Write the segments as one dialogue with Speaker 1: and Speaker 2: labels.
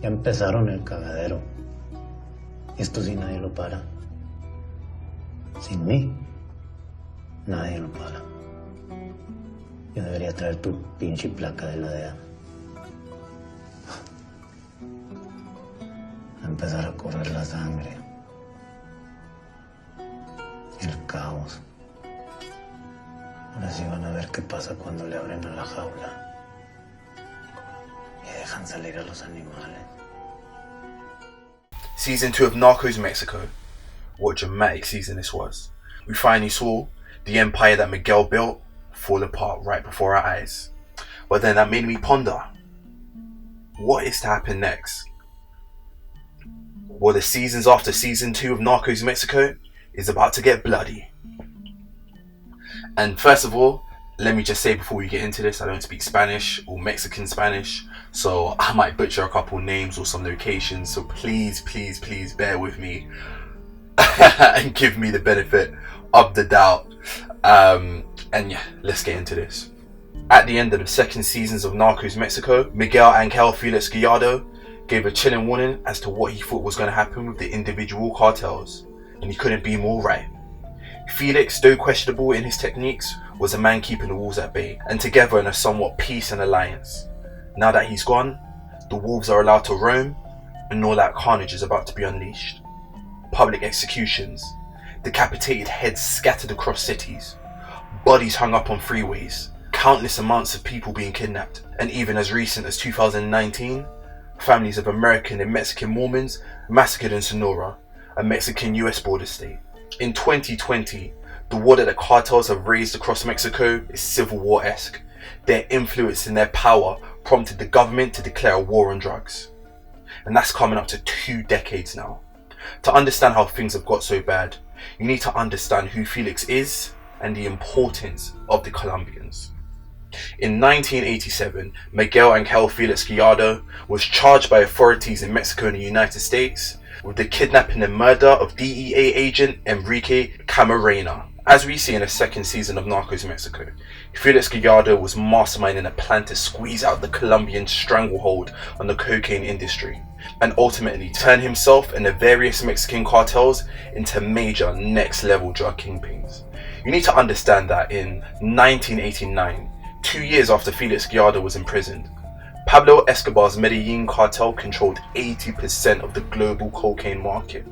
Speaker 1: Ya empezaron el cagadero. Y esto sí nadie lo para. Sin mí, nadie lo para. Yo debería traer tu pinche placa de la DEA. A empezar a correr la sangre. El caos. Ahora sí van a ver qué pasa cuando le abren a la jaula y dejan salir a los animales.
Speaker 2: Season 2 of Narcos Mexico. What a dramatic season this was. We finally saw the empire that Miguel built fall apart right before our eyes. But then that made me ponder, what is to happen next? Well, the seasons after season 2 of Narcos Mexico is about to get bloody. And first of all, let me just say before we get into this, I don't speak Spanish or Mexican Spanish, so I might butcher a couple names or some locations, so please bear with me and give me the benefit of the doubt. And yeah, let's get into this. At the end of the second seasons of Narcos Mexico, Miguel Angel Felix Gallardo gave a chilling warning as to what he thought was going to happen with the individual cartels, and he couldn't be more right. Felix, though questionable in his techniques, was a man keeping the wolves at bay, and together in a somewhat peace and alliance. Now that he's gone, the wolves are allowed to roam, and all that carnage is about to be unleashed. Public executions, decapitated heads scattered across cities, bodies hung up on freeways, countless amounts of people being kidnapped, and even as recent as 2019, families of American and Mexican Mormons massacred in Sonora, a Mexican-US border state. In 2020, the war that the cartels have raised across Mexico is civil war-esque. Their influence and their power prompted the government to declare a war on drugs. And that's coming up to 2 decades now. To understand how things have got so bad, you need to understand who Felix is and the importance of the Colombians. In 1987, Miguel Angel Felix Gallardo was charged by authorities in Mexico and the United States with the kidnapping and murder of DEA agent Enrique Camarena. As we see in the second season of Narcos Mexico, Felix Gallardo was masterminding a plan to squeeze out the Colombian stranglehold on the cocaine industry and ultimately turn himself and the various Mexican cartels into major next level drug kingpins. You need to understand that in 1989, 2 years after Felix Gallardo was imprisoned, Pablo Escobar's Medellin cartel controlled 80% of the global cocaine market,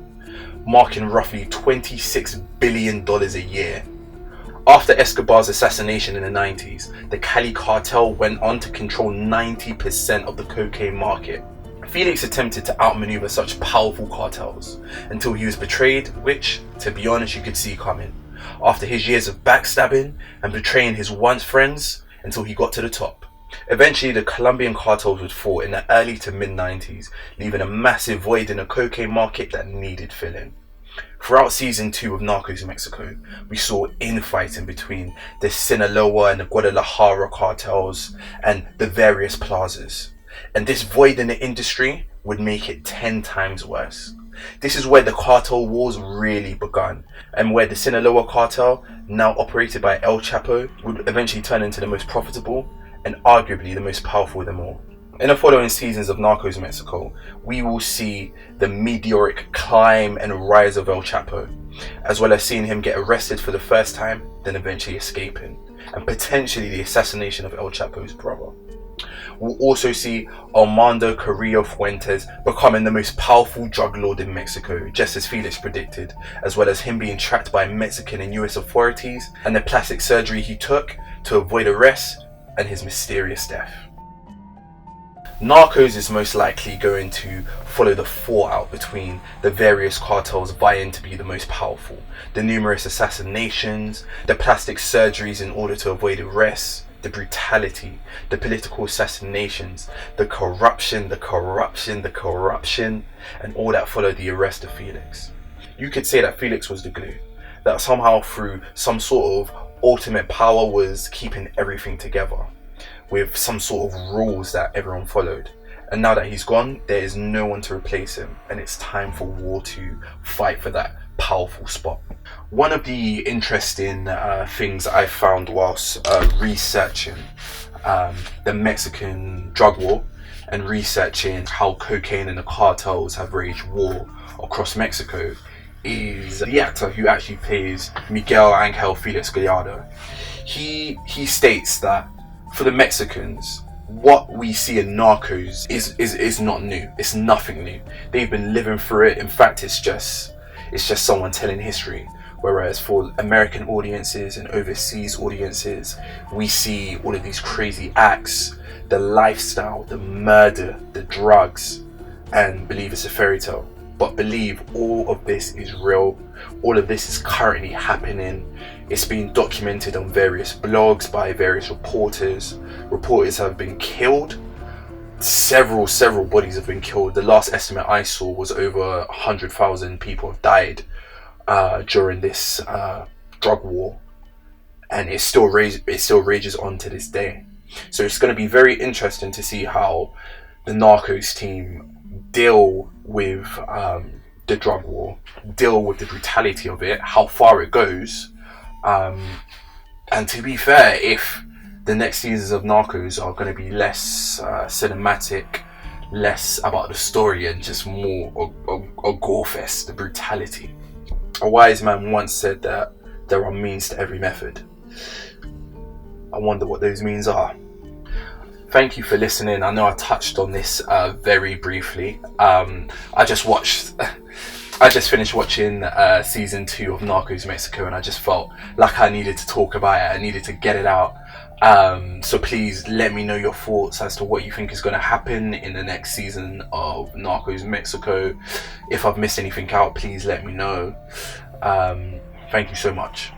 Speaker 2: marking roughly $26 billion a year. After Escobar's assassination in the 90s, the Cali cartel went on to control 90% of the cocaine market. Felix attempted to outmaneuver such powerful cartels until he was betrayed, which, to be honest, you could see coming, after his years of backstabbing and betraying his once friends until he got to the top. Eventually, the Colombian cartels would fall in the early to mid-90s, leaving a massive void in a cocaine market that needed filling. Throughout season 2 of Narcos Mexico, we saw infighting between the Sinaloa and the Guadalajara cartels and the various plazas. And this void in the industry would make it 10 times worse. This is where the cartel wars really begun, and where the Sinaloa cartel, now operated by El Chapo, would eventually turn into the most profitable and arguably the most powerful of them all. In the following seasons of Narcos Mexico, we will see the meteoric climb and rise of El Chapo, as well as seeing him get arrested for the first time, then eventually escaping, and potentially the assassination of El Chapo's brother. We'll also see Armando Carrillo Fuentes becoming the most powerful drug lord in Mexico, just as Felix predicted, as well as him being tracked by Mexican and US authorities, and the plastic surgery he took to avoid arrest, and his mysterious death. Narcos is most likely going to follow the fallout between the various cartels vying to be the most powerful, the numerous assassinations, the plastic surgeries in order to avoid arrest, the brutality, the political assassinations, the corruption, and all that followed the arrest of Felix. You could say that Felix was the glue, that somehow through some sort of ultimate power was keeping everything together, with some sort of rules that everyone followed. And now that he's gone, there is no one to replace him, and it's time for war to fight for that powerful spot. One of the interesting things I found whilst researching the Mexican drug war and researching how cocaine and the cartels have waged war across Mexico is the actor who actually plays Miguel Angel Felix Gallardo. He states that for the Mexicans, what we see in Narcos is not new. It's nothing new. They've been living through it. In fact, it's just someone telling history. Whereas for American audiences and overseas audiences, we see all of these crazy acts, the lifestyle, the murder, the drugs, and believe it's a fairy tale. But believe all of this is real. All of this is currently happening. It's being documented on various blogs by various reporters. Reporters have been killed. Several bodies have been killed. The last estimate I saw was over 100,000 people have died during this drug war, and it still rages on to this day. So it's going to be very interesting to see how the Narcos team deal with the drug war, deal with the brutality of it, how far it goes, and to be fair, if the next seasons of Narcos are going to be less cinematic, less about the story, and just more a gore fest, the brutality. A wise man once said that there are means to every method. I wonder what those means are. Thank you for listening. I know I touched on this very briefly. I just finished watching season 2 of Narcos Mexico, and I just felt like I needed to talk about it. I needed to get it out. So please let me know your thoughts as to what you think is going to happen in the next season of Narcos Mexico. If I've missed anything out, please let me know. Thank you so much.